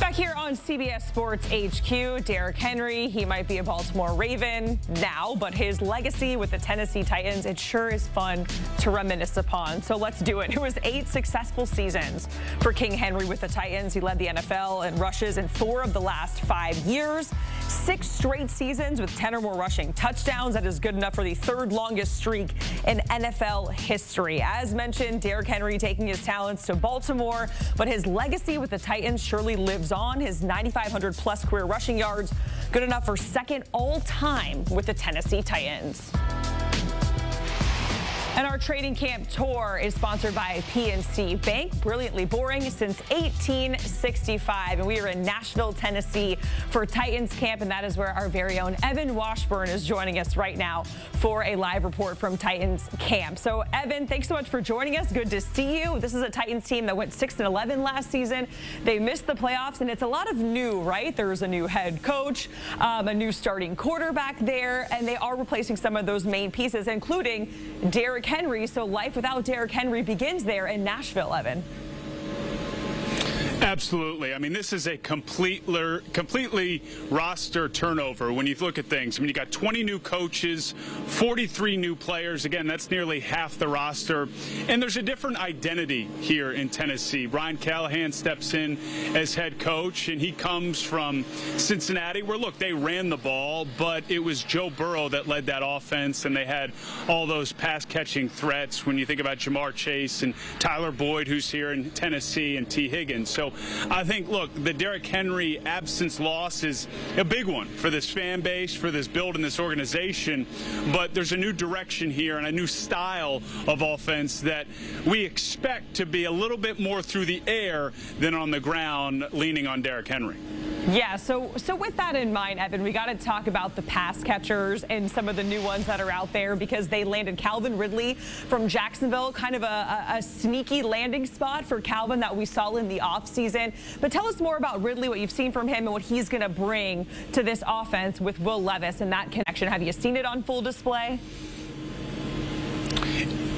Back here on CBS Sports HQ, Derrick Henry, he might be a Baltimore Raven now, but his legacy with the Tennessee Titans, it sure is fun to reminisce upon. So let's do it. It was 8 successful seasons for King Henry with the Titans. He led the NFL in rushes in 4 of the last 5 years. 6 straight seasons with 10 or more rushing touchdowns. That is good enough for the 3rd longest streak in NFL history. As mentioned, Derrick Henry taking his talents to Baltimore, but his legacy with the Titans surely lives on. His 9,500 plus career rushing yards, good enough for 2nd all-time with the Tennessee Titans. And our training camp tour is sponsored by PNC Bank, brilliantly boring since 1865. And we are in Nashville, Tennessee for Titans camp, and that is where our very own Evan Washburn is joining us right now for a live report from Titans camp. So, Evan, thanks so much for joining us. Good to see you. This is a Titans team that went 6-11 last season. They missed the playoffs, and it's a lot of new, right? There's a new head coach, a new starting quarterback there, and they are replacing some of those main pieces, including Derrick Henry. So life without Derrick Henry begins there in Nashville, Evan. Absolutely. I mean, this is a completely roster turnover when you look at things. I mean, you got 20 new coaches, 43 new players. Again, that's nearly half the roster. And there's a different identity here in Tennessee. Brian Callahan steps in as head coach, and he comes from Cincinnati, where, look, they ran the ball, but it was Joe Burrow that led that offense, and they had all those pass-catching threats when you think about Jamar Chase and Tyler Boyd, who's here in Tennessee, and T. Higgins. So I think, look, the Derrick Henry absence loss is a big one for this fan base, for this build and this organization. But there's a new direction here and a new style of offense that we expect to be a little bit more through the air than on the ground, leaning on Derrick Henry. Yeah, so with that in mind, Evan, we got to talk about the pass catchers and some of the new ones that are out there, because they landed Calvin Ridley from Jacksonville, kind of a sneaky landing spot for Calvin that we saw in the offseason. But tell us more about Ridley, what you've seen from him and what he's going to bring to this offense with Will Levis and that connection. Have you seen it on full display?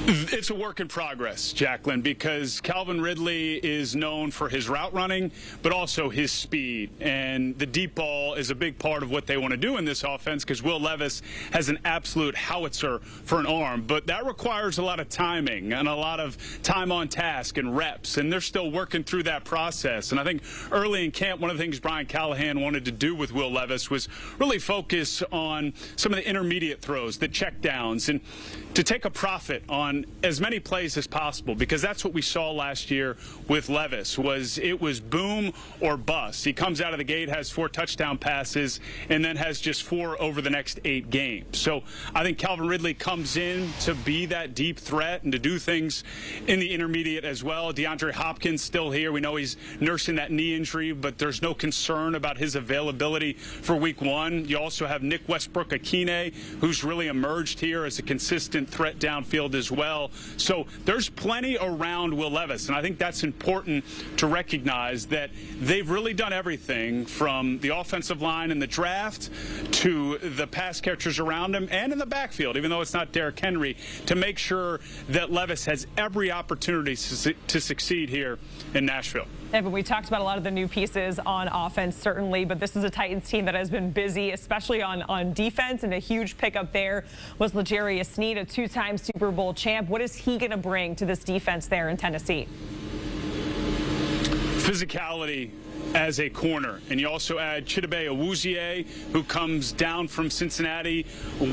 It's a work in progress, Jacqueline, because Calvin Ridley is known for his route running, but also his speed. And the deep ball is a big part of what they want to do in this offense, because Will Levis has an absolute howitzer for an arm. But that requires a lot of timing and a lot of time on task and reps, and they're still working through that process. And I think early in camp, one of the things Brian Callahan wanted to do with Will Levis was really focus on some of the intermediate throws, the checkdowns, and to take a profit on as many plays as possible, because that's what we saw last year with Levis. It was boom or bust. He comes out of the gate, has 4 touchdown passes, and then has just 4 over the next 8 games. So I think Calvin Ridley comes in to be that deep threat and to do things in the intermediate as well. DeAndre Hopkins still here. We know he's nursing that knee injury, but there's no concern about his availability for week 1. You also have Nick Westbrook-Akine, who's really emerged here as a consistent threat downfield as well. So there's plenty around Will Levis, and I think that's important to recognize, that they've really done everything from the offensive line in the draft to the pass catchers around him and in the backfield, even though it's not Derrick Henry, to make sure that Levis has every opportunity to succeed here in Nashville. Evan, we talked about a lot of the new pieces on offense, certainly, but this is a Titans team that has been busy, especially on defense, and a huge pickup there was L'Jarius Sneed, a 2-time Super Bowl champ. What is he going to bring to this defense there in Tennessee? Physicality as a corner. And you also add Chidobe Awuzie, who comes down from Cincinnati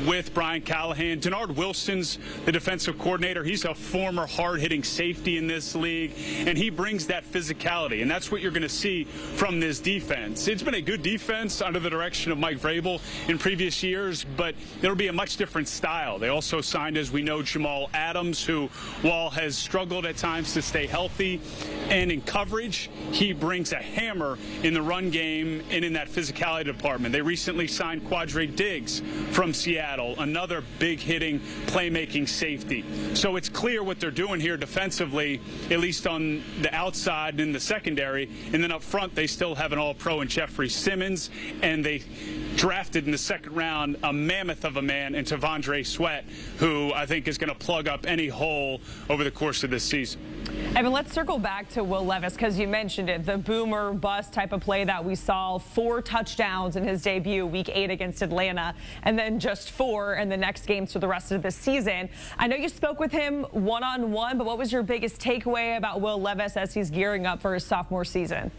with Brian Callahan. Denard Wilson's the defensive coordinator. He's a former hard-hitting safety in this league, and he brings that physicality. And that's what you're going to see from this defense. It's been a good defense under the direction of Mike Vrabel in previous years, but it'll be a much different style. They also signed, as we know, Jamal Adams, who, while has struggled at times to stay healthy and in coverage, he brings a hammer in the run game and in that physicality department. They recently signed Quadre Diggs from Seattle, another big-hitting, playmaking safety. So it's clear what they're doing here defensively, at least on the outside and in the secondary. And then up front, they still have an all-pro in Jeffrey Simmons, and they drafted in the 2nd round a mammoth of a man in T'Vondre Sweat, who I think is going to plug up any hole over the course of this season. Evan, let's circle back to Will Levis because you mentioned it, the boomer bust type of play that we saw. 4 touchdowns in his debut week 8 against Atlanta, and then just 4 in the next games for the rest of the season. I know you spoke with him one-on-one, but what was your biggest takeaway about Will Levis as he's gearing up for his sophomore season?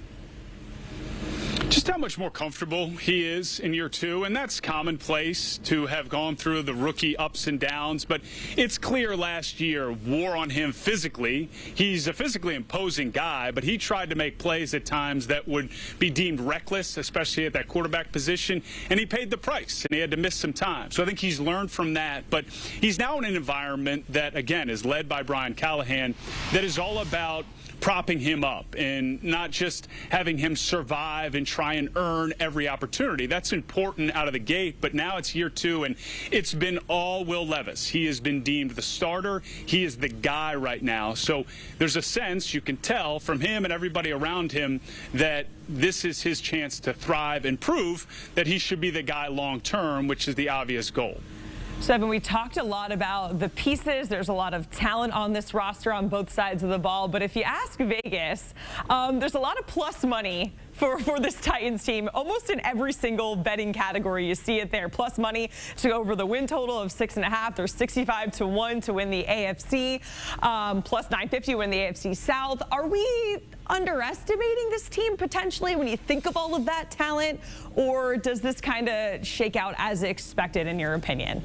Just how much more comfortable he is in year 2, and that's commonplace to have gone through the rookie ups and downs, but it's clear last year wore on him physically. He's a physically imposing guy, but he tried to make plays at times that would be deemed reckless, especially at that quarterback position, and he paid the price, and he had to miss some time. So I think he's learned from that, but he's now in an environment that, again, is led by Brian Callahan, that is all about propping him up and not just having him survive and try and earn every opportunity. That's important out of the gate, but now it's year 2, and it's been all Will Levis. He has been deemed the starter. He is the guy right now. So there's a sense, you can tell from him and everybody around him, that this is his chance to thrive and prove that he should be the guy long term, which is the obvious goal. So, Evan, we talked a lot about the pieces. There's a lot of talent on this roster on both sides of the ball. But if you ask Vegas, there's a lot of plus money for this Titans team. Almost in every single betting category, you see it there. Plus money to go over the win total of 6.5. There's 65-1 to win the AFC. Plus 950 to win the AFC South. Are we underestimating this team potentially when you think of all of that talent? Or does this kind of shake out as expected in your opinion?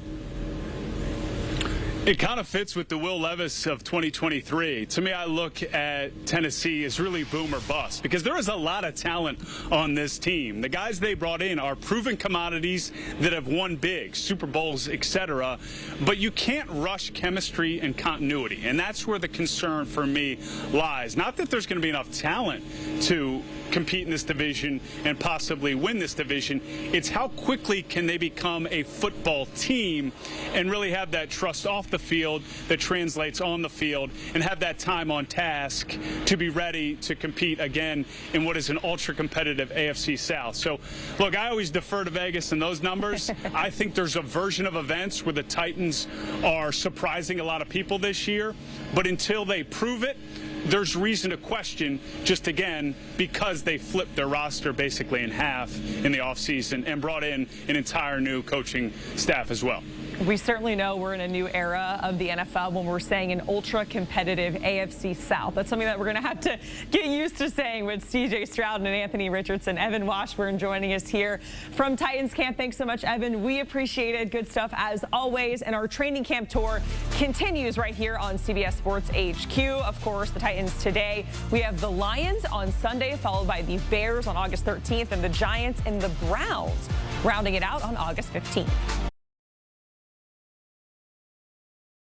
It kind of fits with the Will Levis of 2023. To me, I look at Tennessee as really boom or bust because there is a lot of talent on this team. The guys they brought in are proven commodities that have won big, Super Bowls, etc. But you can't rush chemistry and continuity, and that's where the concern for me lies. Not that there's going to be enough talent to compete in this division and possibly win this division. It's how quickly can they become a football team and really have that trust off the field that translates on the field and have that time on task to be ready to compete again in what is an ultra competitive AFC South. So look, I always defer to Vegas in those numbers. I think there's a version of events where the Titans are surprising a lot of people this year, but until they prove it, there's reason to question, just again, because they flipped their roster basically in half in the offseason and brought in an entire new coaching staff as well. We certainly know we're in a new era of the NFL when we're saying an ultra-competitive AFC South. That's something that we're going to have to get used to saying with C.J. Stroud and Anthony Richardson. Evan Washburn joining us here from Titans Camp. Thanks so much, Evan. We appreciate it. Good stuff as always. And our training camp tour continues right here on CBS Sports HQ. Of course, the Titans today. We have the Lions on Sunday, followed by the Bears on August 13th, and the Giants and the Browns rounding it out on August 15th.